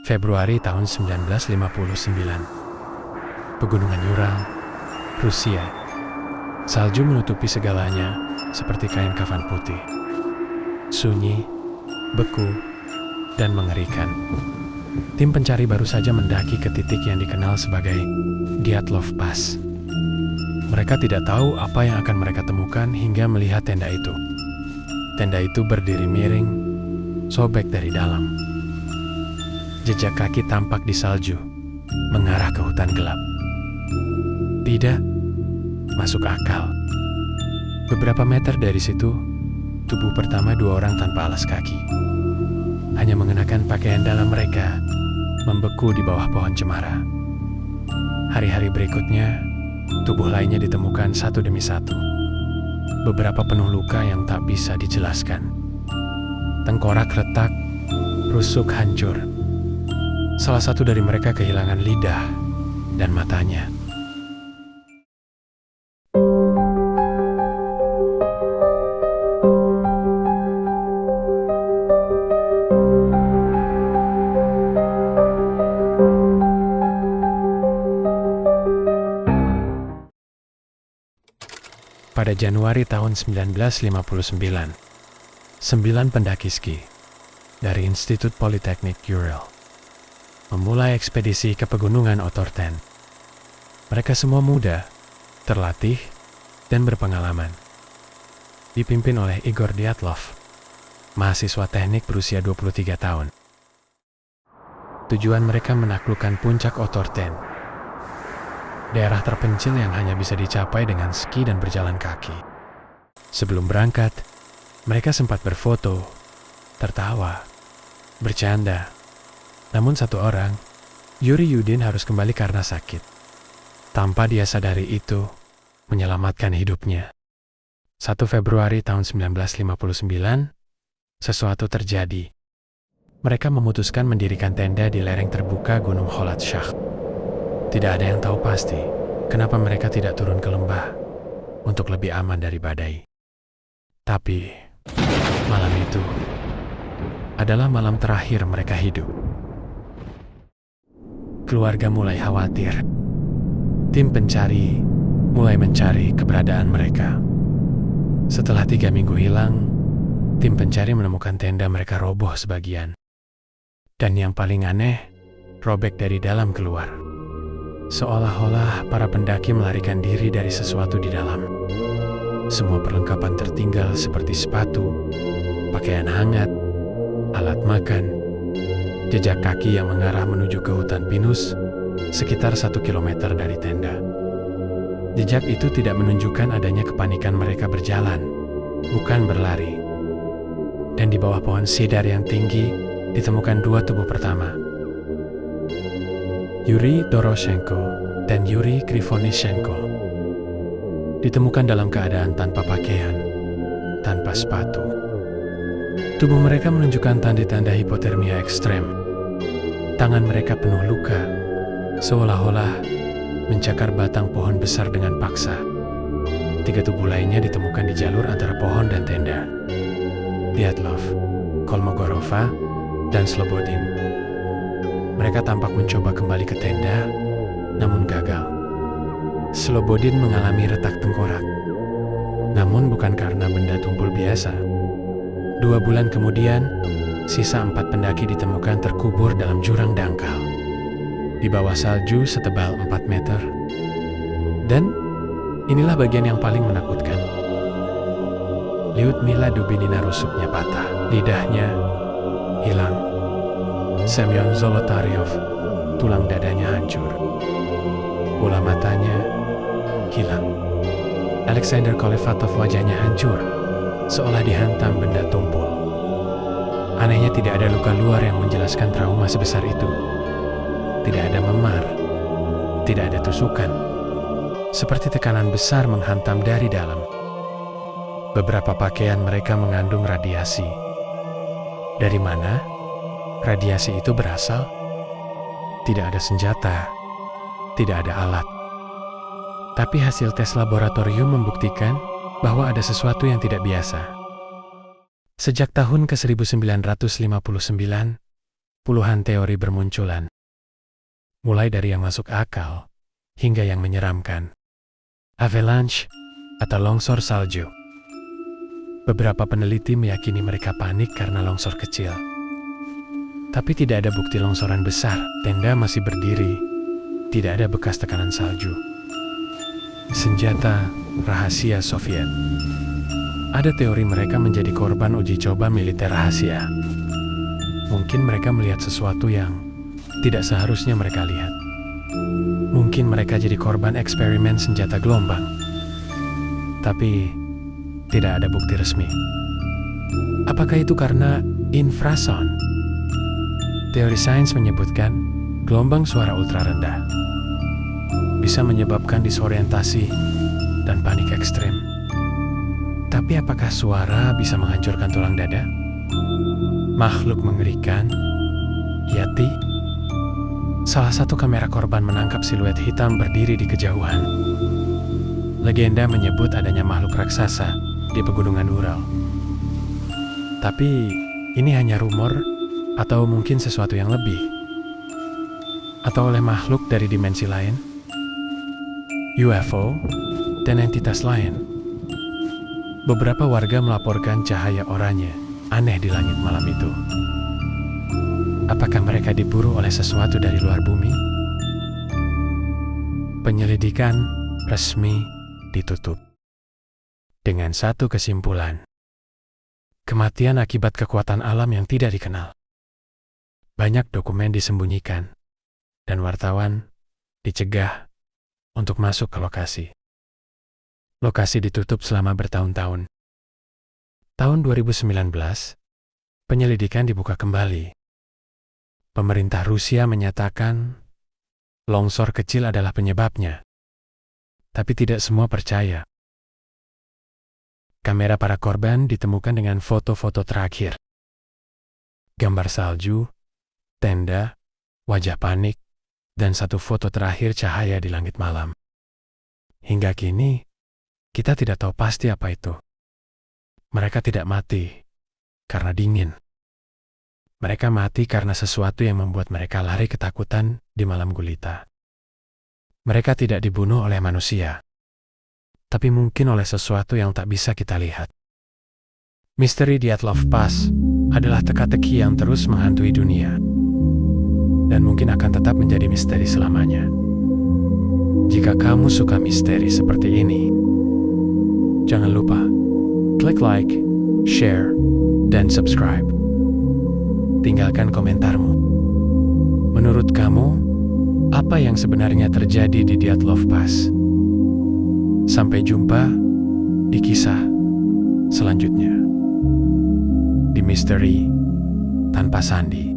Februari tahun 1959. Pegunungan Ural, Rusia. Salju menutupi segalanya seperti kain kafan putih. Sunyi, beku, dan mengerikan. Tim pencari baru saja mendaki ke titik yang dikenal sebagai Dyatlov Pass. Mereka tidak tahu apa yang akan mereka temukan hingga melihat tenda itu. Tenda itu berdiri miring, sobek dari dalam. Jejak kaki tampak di salju, mengarah ke hutan gelap. Tidak masuk akal. Beberapa meter dari situ, tubuh pertama dua orang tanpa alas kaki. Hanya mengenakan pakaian dalam mereka, membeku di bawah pohon cemara. Hari-hari berikutnya, tubuh lainnya ditemukan satu demi satu. Beberapa penuh luka yang tak bisa dijelaskan. Tengkorak retak, rusuk hancur. Salah satu dari mereka kehilangan lidah dan matanya. Pada Januari tahun 1959, 9 pendaki ski dari Institut Politeknik Ural memulai ekspedisi ke pegunungan Otorten. Mereka semua muda, terlatih, dan berpengalaman. Dipimpin oleh Igor Dyatlov, mahasiswa teknik berusia 23 tahun. Tujuan mereka menaklukkan puncak Otorten, daerah terpencil yang hanya bisa dicapai dengan ski dan berjalan kaki. Sebelum berangkat, mereka sempat berfoto, tertawa, bercanda. Namun satu orang, Yuri Yudin, harus kembali karena sakit. Tanpa dia sadari itu, menyelamatkan hidupnya. 1 Februari tahun 1959, sesuatu terjadi. Mereka memutuskan mendirikan tenda di lereng terbuka Gunung Kholat Shakh. Tidak ada yang tahu pasti kenapa mereka tidak turun ke lembah untuk lebih aman dari badai. Tapi malam itu adalah malam terakhir mereka hidup. Keluarga mulai khawatir. Tim pencari mulai mencari keberadaan mereka. Setelah 3 minggu hilang, tim pencari menemukan tenda mereka roboh sebagian. Dan yang paling aneh, robek dari dalam keluar. Seolah-olah para pendaki melarikan diri dari sesuatu di dalam. Semua perlengkapan tertinggal seperti sepatu, pakaian hangat, alat makan, jejak kaki yang mengarah menuju ke hutan pinus sekitar 1 kilometer dari tenda. Jejak itu tidak menunjukkan adanya kepanikan mereka berjalan, bukan berlari. Dan di bawah pohon sidar yang tinggi ditemukan 2 tubuh pertama. Yuri Doroshenko dan Yuri Krivonishenko ditemukan dalam keadaan tanpa pakaian, tanpa sepatu. Tubuh mereka menunjukkan tanda-tanda hipotermia ekstrem. Tangan mereka penuh luka, seolah-olah mencakar batang pohon besar dengan paksa. 3 tubuh lainnya ditemukan di jalur antara pohon dan tenda. Dyatlov, Kolmogorova, dan Slobodin. Mereka tampak mencoba kembali ke tenda, namun gagal. Slobodin mengalami retak tengkorak, namun bukan karena benda tumpul biasa. 2 bulan kemudian, sisa 4 pendaki ditemukan terkubur dalam jurang dangkal, di bawah salju setebal 4 meter. Dan inilah bagian yang paling menakutkan. Lyudmila Dubinina rusuknya patah, lidahnya hilang. Semyon Zolotaryov, tulang dadanya hancur. Bola matanya hilang. Alexander Kolevatov, wajahnya hancur, seolah dihantam benda tumpul. Anehnya tidak ada luka luar yang menjelaskan trauma sebesar itu. Tidak ada memar, tidak ada tusukan. Seperti tekanan besar menghantam dari dalam. Beberapa pakaian mereka mengandung radiasi. Dari mana radiasi itu berasal? Tidak ada senjata, tidak ada alat. Tapi hasil tes laboratorium membuktikan bahwa ada sesuatu yang tidak biasa. Sejak tahun ke-1959, puluhan teori bermunculan. Mulai dari yang masuk akal, hingga yang menyeramkan. Avalanche atau longsor salju. Beberapa peneliti meyakini mereka panik karena longsor kecil. Tapi tidak ada bukti longsoran besar, tenda masih berdiri, tidak ada bekas tekanan salju. Senjata rahasia Soviet. Ada teori mereka menjadi korban uji coba militer rahasia. Mungkin mereka melihat sesuatu yang tidak seharusnya mereka lihat. Mungkin mereka jadi korban eksperimen senjata gelombang. Tapi tidak ada bukti resmi. Apakah itu karena infrasound? Teori sains menyebutkan gelombang suara ultra rendah bisa menyebabkan disorientasi dan panik ekstrim. Tapi apakah suara bisa menghancurkan tulang dada? Makhluk mengerikan, Yeti. Salah satu kamera korban menangkap siluet hitam berdiri di kejauhan. Legenda menyebut adanya makhluk raksasa di pegunungan Ural. Tapi ini hanya rumor atau mungkin sesuatu yang lebih? Atau oleh makhluk dari dimensi lain? UFO dan entitas lain. Beberapa warga melaporkan cahaya oranye aneh di langit malam itu. Apakah mereka diburu oleh sesuatu dari luar bumi? Penyelidikan resmi ditutup dengan satu kesimpulan. Kematian akibat kekuatan alam yang tidak dikenal. Banyak dokumen disembunyikan, dan wartawan dicegah untuk masuk ke lokasi. Lokasi ditutup selama bertahun-tahun. Tahun 2019, penyelidikan dibuka kembali. Pemerintah Rusia menyatakan longsor kecil adalah penyebabnya. Tapi tidak semua percaya. Kamera para korban ditemukan dengan foto-foto terakhir. Gambar salju, tenda, wajah panik, dan satu foto terakhir cahaya di langit malam. Hingga kini, kita tidak tahu pasti apa itu. Mereka tidak mati karena dingin. Mereka mati karena sesuatu yang membuat mereka lari ketakutan di malam gulita. Mereka tidak dibunuh oleh manusia, tapi mungkin oleh sesuatu yang tak bisa kita lihat. Misteri Dyatlov Pass adalah teka-teki yang terus menghantui dunia, dan mungkin akan tetap menjadi misteri selamanya. Jika kamu suka misteri seperti ini, jangan lupa klik like, share, dan subscribe. Tinggalkan komentarmu. Menurut kamu, apa yang sebenarnya terjadi di Dyatlov Pass? Sampai jumpa di kisah selanjutnya. Di Misteri Tanpa Sandi.